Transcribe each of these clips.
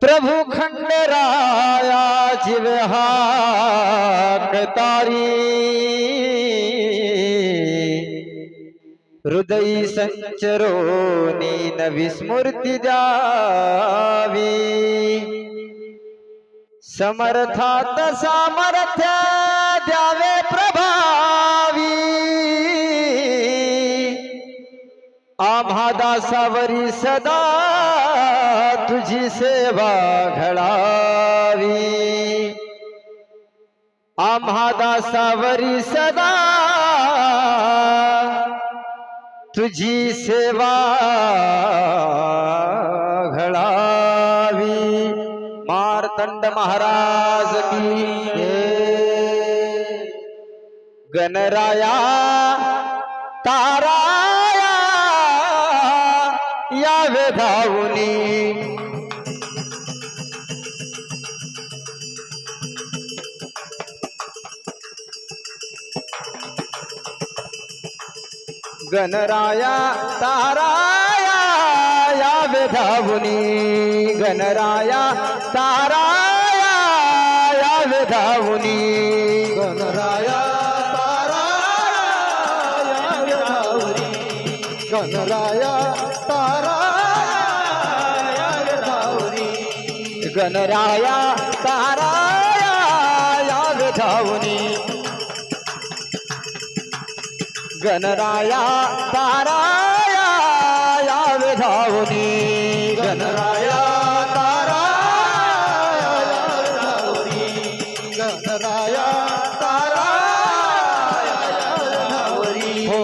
प्रभु खंडराया जीव हाक तारी हृदय संचरोनी नवी स्मृती द्यावी समर्थात सामर्थ्य द्यावे प्रभावी आम्हा दासावरी सदा तुझी सेवा घडावी आम्हा दासावरी सदा तुझी सेवा घडावी मार्तंड महाराज की गणराया ताराया यावे धावुनी गणराया ताराया यावे धावुनी गणराया ताराया यावे धावुनी गणराया ताराया यावे धावुनी गणराया ताराया यावे धावुनी गणराया ताराया यावे धावुनी गणराया ताराया यावे धावुनी गणराया ताराया यावे धावुनी गणराया ताराया यावे धावुनी हो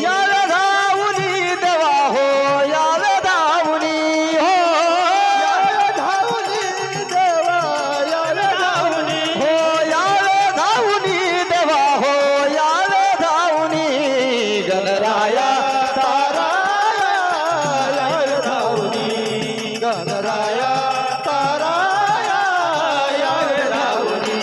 यावे धावुनी देवा हो यावे धावुनी हो यावे धावुनी देवा यावे धावुनी हो यावे धावुनी देवा हो यावे धावुनी गणराया ताराया यावे धावुनी गणराया ताराया यावे धावुनी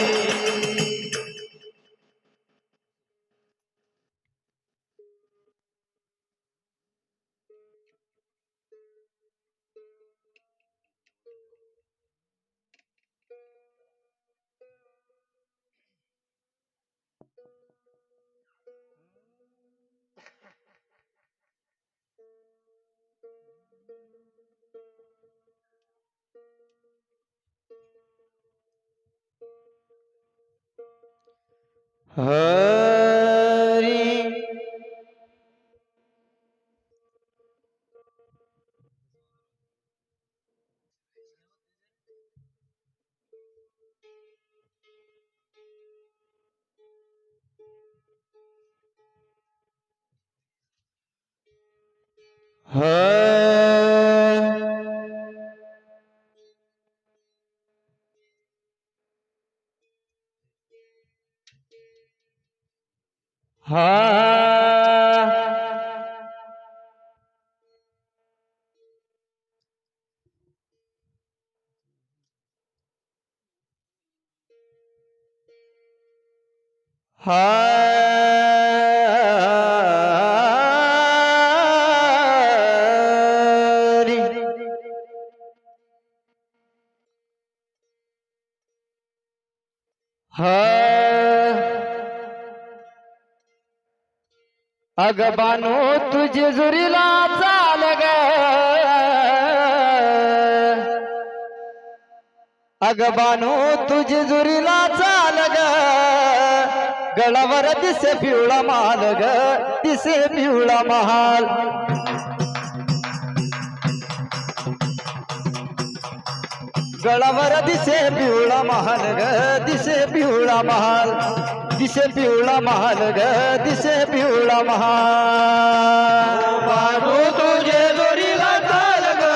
हरी हरी अग बानो तुझे जुरीला चाल ग अग बानो तुझे जुरीला चाल ग गळावर दिसे पिवळा माल ग दिसे पिवळा महाल गळावर दिसे पिवळा महाल ग दिसे पिवळा महाल दिसे पिवळा महाल ग दिसे पिवळा महाल बानो तुझे जोरीला चाल ग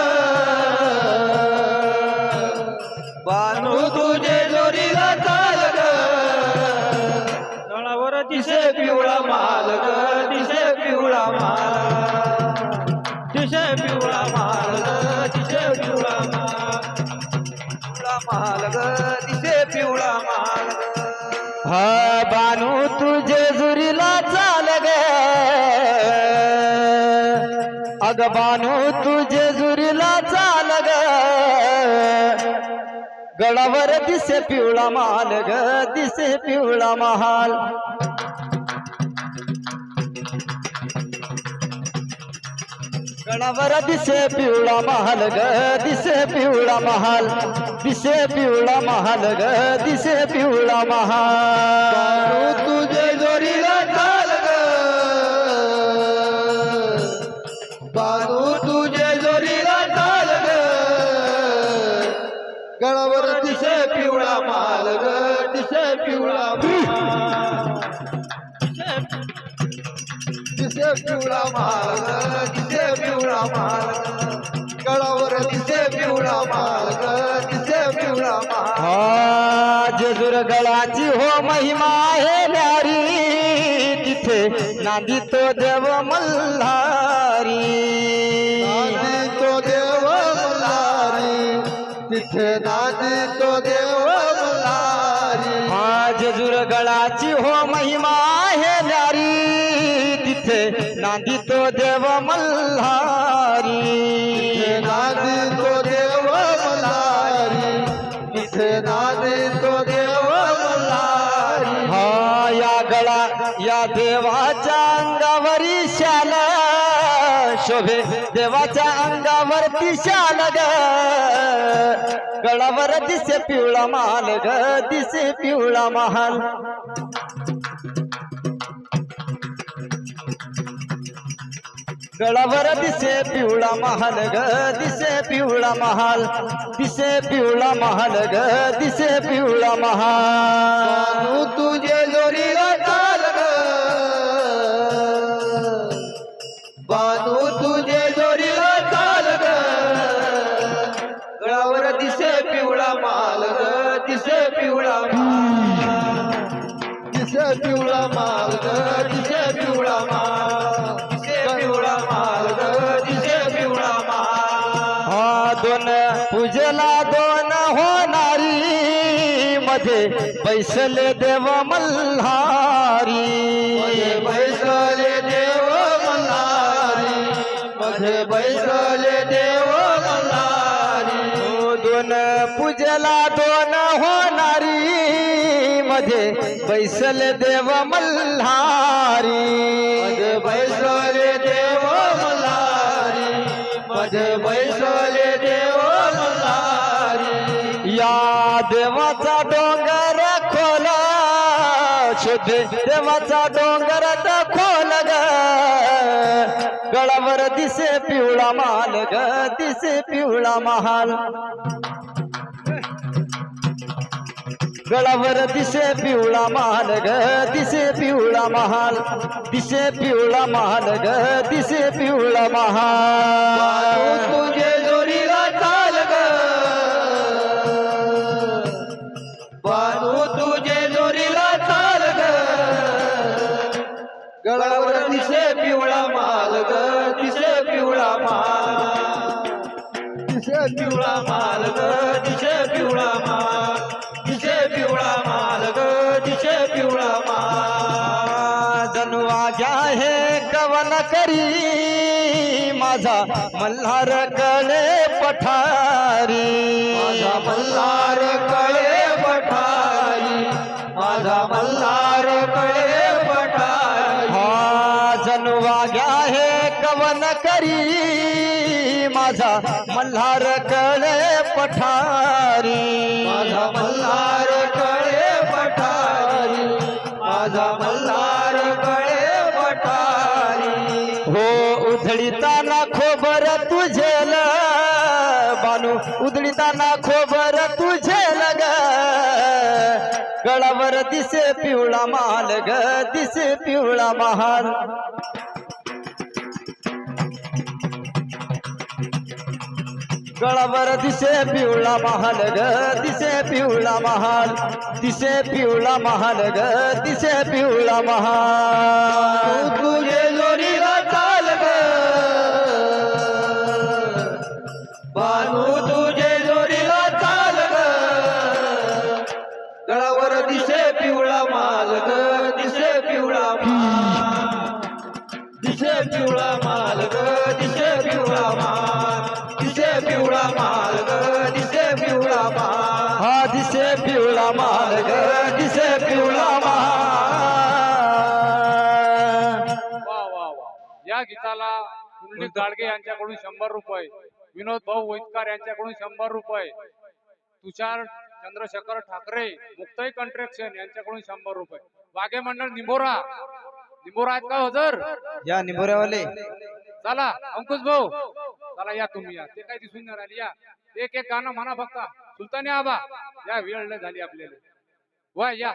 बानो तुझे जोरीला चाल ग तळावर दिसे पिवळा माल ग दिसे पिवळा माल दिसे पिवळा माल ग दिसे पिवळा माल ग दिसे पिवळा माल हा बानू तुझे जुरीला चाल ग गळावर दिसे पिवळा महाल ग दिसे पिवळा महाल गळावर दिसे पिवळा महाल ग दिसे पिवळा महाल दिसे पिवळा महाल ग दिसे पिवळा महाल तुझे जोरीला चाल ग बानू तुझे जोरीला चाल ग गळावर दिसे पिवळा माल ग दिसे पिवळा दिसे पिवळा माल ग दिसे पिवळा माल गळावर दिसे पिवळा माल ग दिसे पिवळा माल हा जेजूर गळाची हो महिमा आहे न्यारी तिथे नांदी तो देव मल्हारी नादी तो देव मल्हारी तिथे नादी तो देव मल्हारी हा जेजूर गळाची हो महिमा आहे न्यारी तिथे नांदी तो देव मल्हारी नादी तो देव मल्हारी तिथे नादी तो देव मल्हारी हा या देवाच्या अंगावरी शाल शोभे देवाच्या अंगावरती शाल ग गळावर दिसे पिवळा माल ग दिसे पिवळा महाल गळावर दिसे पिवळा महाल ग दिसे पिवळा महाल दिसे पिवळा महाल ग दिसे पिवळा महाल बानू तुझे जोरीला चाल ग बानू तुझे जोरीला चाल ग गळावर दिसे पिवळा माल ग दिसे पिवळा माल दिसे पिवळा माल ग दिसे पिवळा माल दिसे पिवळा माल ग दिसे पिवळा माल हा दोन पूजेला दोन होणारी मध्ये बैसले देव मल्हारी मध्ये बैसले देव मल्हारी मध्ये बैसले देव मल्हारी दोन पूजेला दोन होणारी मध्ये बैसले देव मल्हारी मध्ये बैसले देव मल्हारी मध्ये बैसले देव मल्हारी या देवाचा डोंगर खोल शुद्ध देवाचा डोंगर खोल ग गळावर दिसे पिवळा माल ग दिसे पिवळा महाल गळावर दिसे पिवळा महाल ग दिसे पिवळा महाल दिसे पिवळा महाल ग दिसे पिवळा महाल तुझे जोरीला चाल ग बानू तुझे जोरीला चाल ग गळावर दिसे पिवळा माल ग दिसे पिवळा माल दिसे पिवळा माल ग दिसे पिवळा माल दिसे पिवळा माल ग दिसे पिवळा माल जनुआ घ्या हे कवन करी माझा मल्हार कळे पठारी माझा मल्हार कळे पठारी माझा मल्हार कळे पठारी हा जनुआ घ्या हे कवन करी माझा मल्हार कळे पठारी माझा मल्हार कळे पठारी माझा मल्हार कळे पठारी हो उधळीताना खोबर तुझेल बानू उधळीताना खोबर तुझेल ग गळावर दिसे पिवळा माल ग दिसे पिवळा महाल गळावर दिसे पिवळा महाल ग दिसे पिवळा महाल दिसे पिवळा महाल ग दिसे पिवळा महाल तुझे जोरीला चाल ग बानू तुझे जोरीला चाल ग गळावर दिसे पिवळा माल ग दिसे पिवळा माल दिसे पिवळा माल ग दिसे पिवळा माल दिसे पिवळा माल ग दिसे पिवळा माल हा पिवळा महाल ग दिसे पिवळा महाल. वा वा वा. या गीताला पुंडलिक गाडगे यांच्याकडून 100 रुपये, विनोद भाऊ वैदकार यांच्याकडून 100 रुपये, तुषार चंद्रशेखर ठाकरे मुक्ताई कंस्ट्रक्शन यांच्याकडून 100 रुपये, वाघे मंडळ निंबोरा आहेत का हजर? या निंबोऱ्यावाले चला अंकुश भाऊ, चला या तुम्ही या, ते काय दिसून नाही राहिले. या एक एक गाणं म्हणा फक्त. सुलतानी आबा या, वेळ लय झाली आपल्याला. वा या.